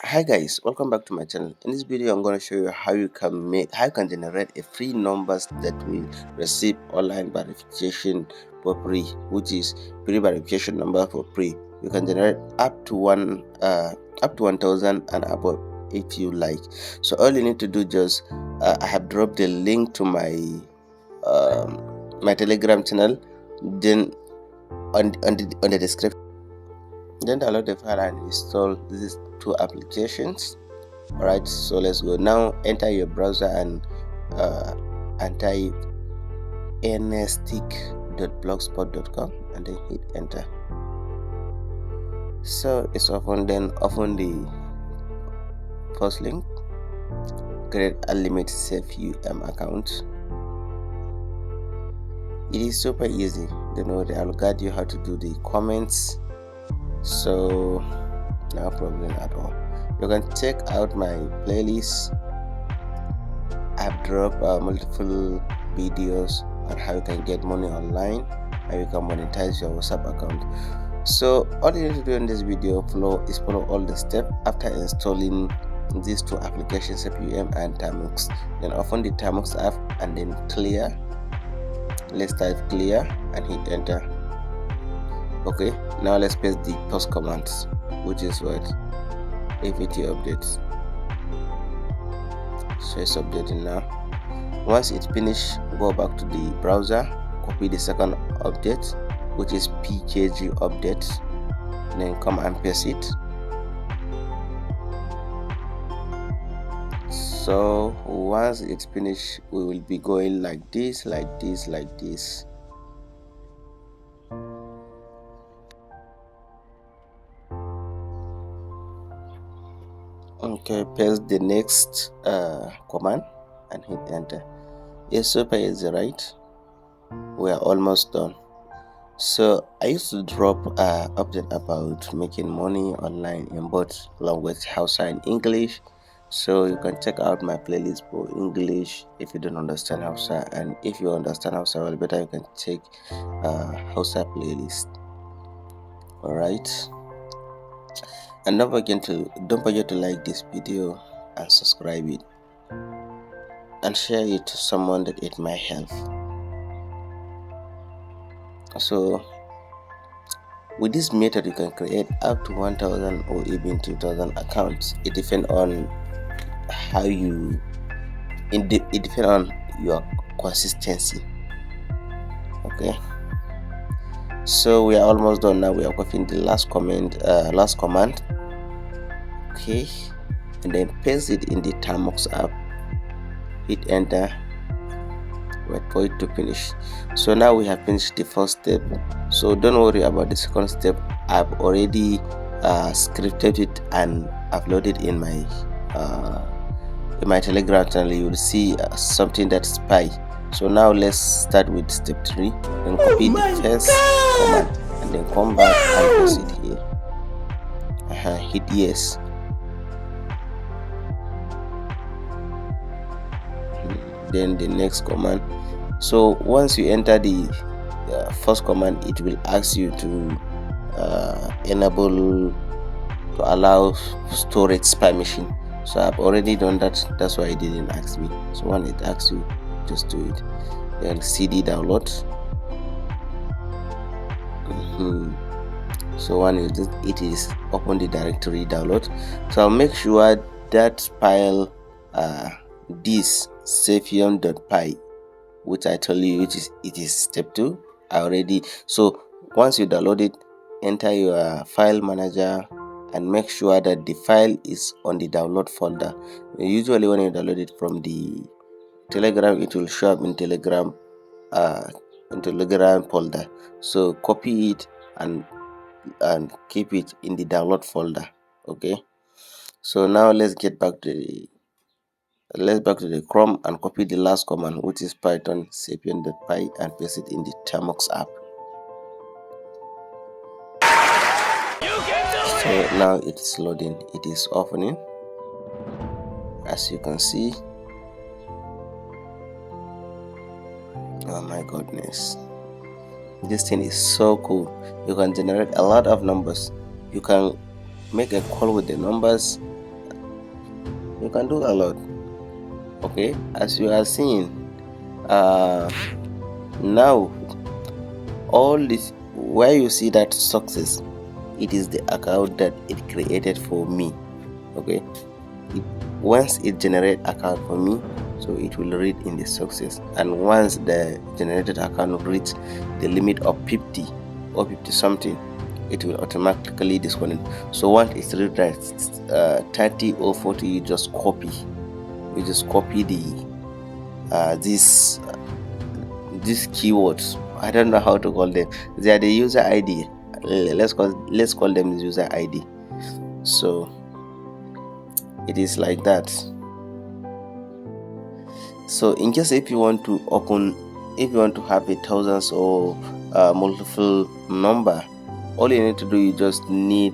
Hi guys, welcome back to my channel. In this video I'm going to show you how you can generate a free numbers that will receive online verification for free, which is free verification number for free. You can generate up to 1000 and above if you like. So all you need to do, just I have dropped the link to my my Telegram channel, then on the description. Then download the file and install these two applications. Alright, so let's go. Now enter your browser and type nstick.blogspot.com and then hit enter. So it's open. Then open the first link, create a limit safe account. It is super easy. Don't worry, I'll guide you how to do the comments, so no problem at all. You can check out my playlist. I've dropped multiple videos on how you can get money online, how you can monetize your WhatsApp account. So all you need to do in this video is follow all the steps after installing these two applications, SafeUM and Tamux. Then open the Tamux app and then clear. Let's type clear and hit enter. Okay, now let's paste the post commands, which is what AVT updates. So it's updating now. Once it's finished, go back to the browser, copy the second update, which is PKG update, then come and paste it. So once it's finished, we will be going like this. Okay, paste the next command and hit enter. It's super easy, right? We are almost done. So I used to drop update about making money online in both language, Hausa and English. So you can check out my playlist for English if you don't understand Hausa, and if you understand Hausa well better, you can check Hausa playlist. Alright, and don't forget to like this video and subscribe it and share it to someone that it might help. So with this method you can create up to 1000 or even 2000 accounts. It depends on how you it depends on your consistency. Okay, so we are almost done. Now we are copying the last command. Okay, and then paste it in the Tamux app, hit enter, wait for it to finish. So now we have finished the first step, so don't worry about the second step. I've already scripted it and uploaded in my Telegram channel. You will see something that's spy. So now let's start with step 3, then copy the first command and then come back and paste it here. Hit yes. Then the next command. So once you enter the first command, it will ask you to allow storage permission. So I've already done that, that's why it didn't ask me. So when it asks you, just do it. Then CD download. So when it is open the directory download. So I'll make sure that file this safium.py, which I told you it is step 2 already. So once you download it, enter your file manager and make sure that the file is on the download folder. Usually when you download it from the Telegram, it will show up in Telegram folder. So copy it and keep it in the download folder. Okay, so now let's get back to the Chrome and copy the last command, which is Python sapien.py, and paste it in the Tamux app. So now it is loading, it is opening, as you can see. Oh my goodness, this thing is so cool. You can generate a lot of numbers. You can make a call with the numbers, You can do a lot. Okay, as you are seeing, now all this, where you see that success, it is the account that it created for me. Okay, once it generate account for me, so it will read in the success, and once the generated account reach the limit of 50 or 50 something, it will automatically disconnect. So once it's read that 30 or 40, you just copy the these keywords. I don't know how to call them. They are the user ID. Let's call them user ID. So it is like that. So in case if you want to have a thousands or multiple number, all you need to do, you just need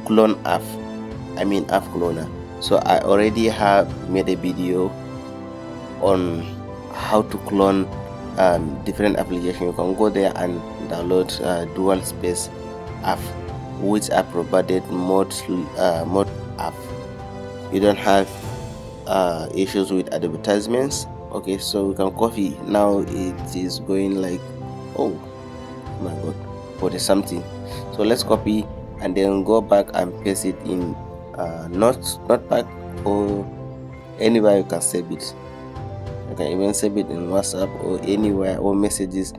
clone app. App cloner. So I already have made a video on how to clone different applications. You can go there and download dual space app, which are provided mod app. You don't have issues with advertisements. Okay, so we can copy. Now it is going like, oh my god, 40 something. So let's copy and then go back and paste it in notepad or anywhere you can save it. You can even save it in WhatsApp or anywhere, or messages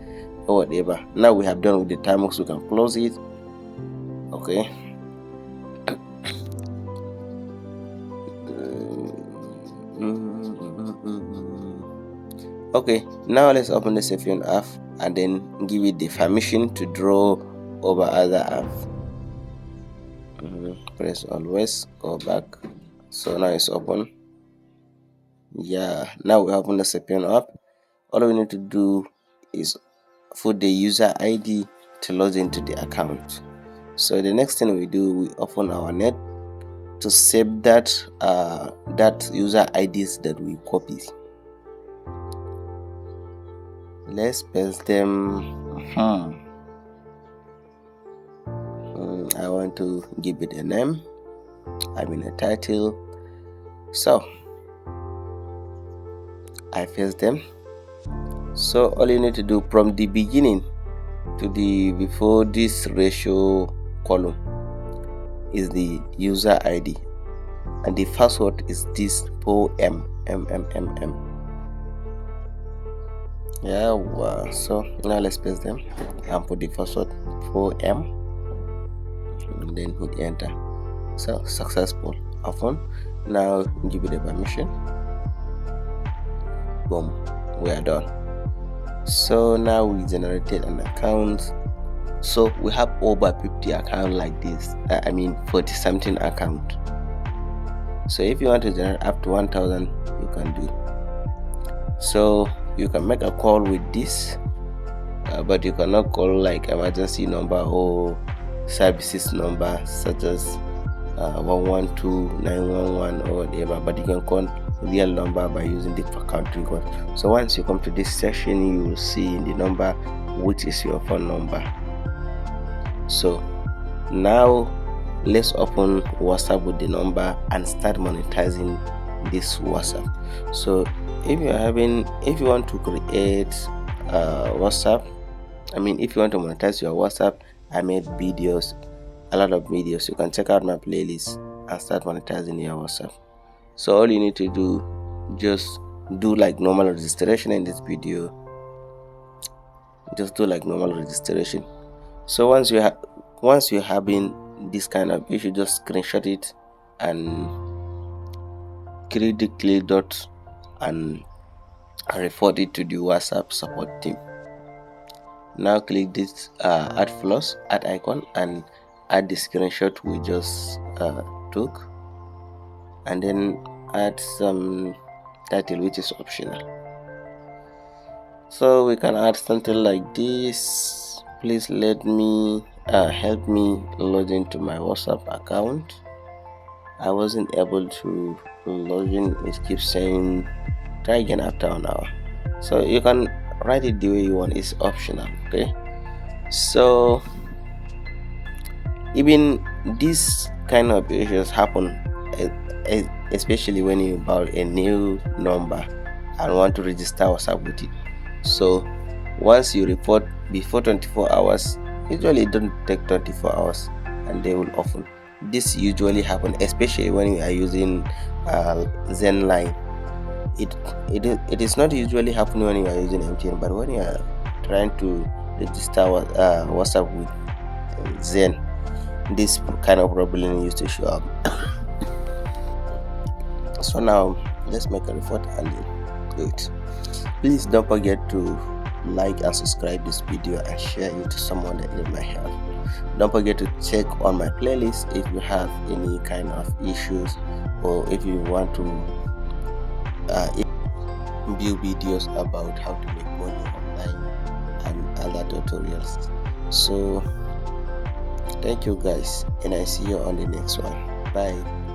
or whatever. Now we have done with the Timeworks, we can close it. Okay. Okay, now let's open the Saphion app and then give it the permission to draw over other apps. Press always, go back. So now it's open. Yeah, now we open the Saphion app. All we need to do is put the user ID to log into the account. So the next thing we do, we open our net to save that user IDs that we copied. Let's paste them. I want to give it a name, a title. So I paste them. So all you need to do from the beginning to the before this ratio column is the user ID, and the password is this 4M. Yeah, wow. So now let's paste them and put the password 4M and then hit enter. So successful. Open. Now give it a permission. Boom, we are done. So now we generated an account. So we have over 50 accounts like this. 40 something account. So if you want to generate up to 1,000, you can do. So you can make a call with this, but you cannot call like emergency number or services number such as 112 911 or whatever, but you can call real number by using the country code. So once you come to this section, you will see the number which is your phone number. So now let's open WhatsApp with the number and start monetizing this WhatsApp. So if you want to create WhatsApp, if you want to monetize your WhatsApp, I made videos, a lot of videos. You can check out my playlist and start monetizing your WhatsApp. So all you need to do, just do like normal registration in this video. Just do like normal registration. So once you having this kind of issue, just screenshot it and click the clear dot and report it to the WhatsApp support team. Now click this add icon and add the screenshot we just took, and then add some title which is optional. So we can add something like this: please let me help me log into my WhatsApp account. I wasn't able to log in. It keeps saying try again after an hour. So you can write it the way you want. It's optional. Okay, so even this kind of issues happen especially when you bought a new number and want to register WhatsApp with it. So once you report before 24 hours, usually it don't take 24 hours, and they will open. This usually happen especially when you are using Zen line. It is not usually happening when you are using MTN, but when you are trying to register WhatsApp with Zen, this kind of problem used to show up. So now let's make a report and do it. Please don't forget to like and subscribe this video and share it to someone that it might help. Don't forget to check on my playlist if you have any kind of issues, or if you want to view videos about how to make money online and other tutorials. So thank you guys, and I see you on the next one. Bye.